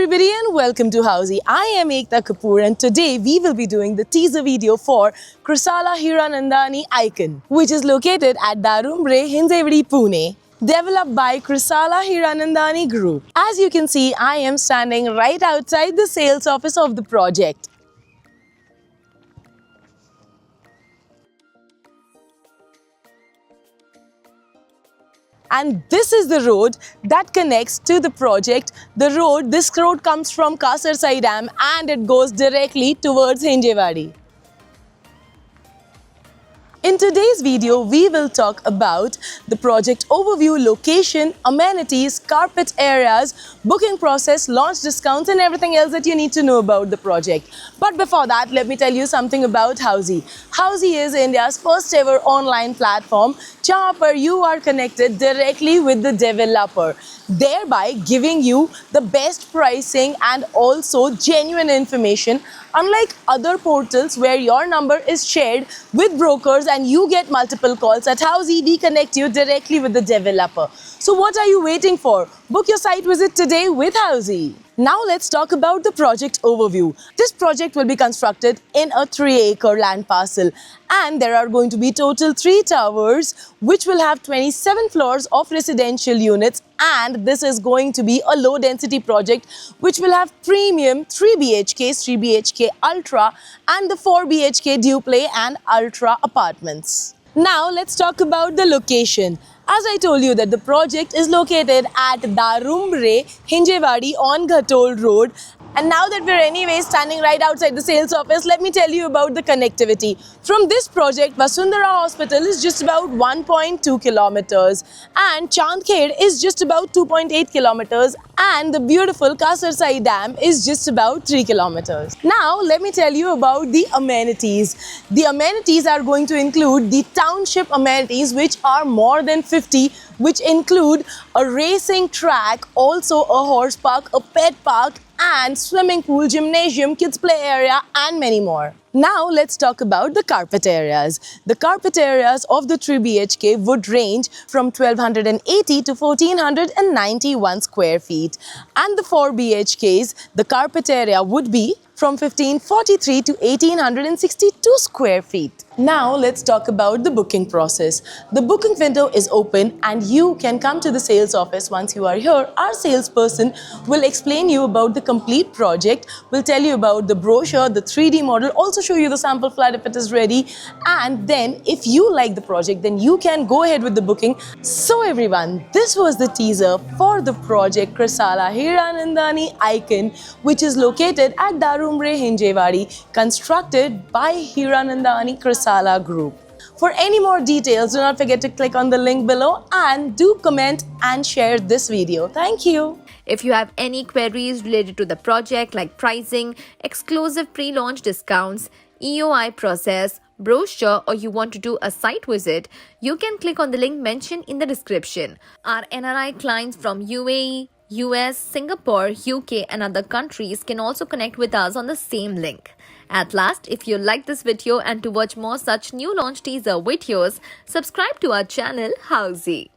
everybody and welcome to Housey. I am Ekta Kapoor and today we will be doing the teaser video for Krisala Hiranandani Icon, which is located at Darumbre, Hinjewadi, Pune. Developed by Krisala Hiranandani Group. As you can see, I am standing right outside the sales office of the project. And this is the road that connects to the project. This road comes from Kasarsai Dam and it goes directly towards Hinjewadi. In today's video, we will talk about the project overview, location, amenities, carpet areas, booking process, launch discounts and everything else that you need to know about the project. But before that, let me tell you something about Housey. Housey is India's first ever online platform जहाँ पर you are connected directly with the developer, thereby giving you the best pricing and also genuine information. Unlike other portals where your number is shared with brokers and you get multiple calls, at Housey we connect you directly with the developer. So what are you waiting for? Book your site visit today with Housey. Now let's talk about the project overview. This project will be constructed in a 3-acre land parcel and there are going to be total 3 towers which will have 27 floors of residential units, and this is going to be a low density project which will have premium 3 BHKs, 3 BHK Ultra and the 4 BHK Duplay and Ultra apartments. Now let's talk about the location. As I told you that the project is located at Darumbre, Hinjewadi on Ghatol Road. And now that we're anyway standing right outside the sales office, let me tell you about the connectivity. From this project, Vasundhara Hospital is just about 1.2 kilometers and Chandkhed is just about 2.8 kilometers and the beautiful Kasarsai Dam is just about 3 kilometers. Now, let me tell you about the amenities. The amenities are going to include the township amenities, which are more than 50, which include a racing track, also a horse park, a pet park, and swimming pool, gymnasium, kids play area and many more. Now let's talk about the carpet areas. The carpet areas of the 3 BHK would range from 1280 to 1491 square feet. And the 4 BHKs, the carpet area would be from 1543 to 1862 square feet. Now let's talk about the booking process. The booking window is open and you can come to the sales office. Once you are here, our salesperson will explain you about the complete project, will tell you about the brochure, the 3D model, also show you the sample flat if it is ready. And then if you like the project, then you can go ahead with the booking. So everyone, this was the teaser for the project Krisala Hiranandani Icon, which is located at Darumbre, Hinjewadi, constructed by Hiranandani Krisala Group. For any more details, do not forget to click on the link below and do comment and share this video. Thank you. If you have any queries related to the project like pricing, exclusive pre-launch discounts, EOI process, brochure, or you want to do a site visit, you can click on the link mentioned in the description. Our NRI clients from UAE, US, Singapore, UK and other countries can also connect with us on the same link. At last, if you like this video and to watch more such new launch teaser videos, subscribe to our channel Housey.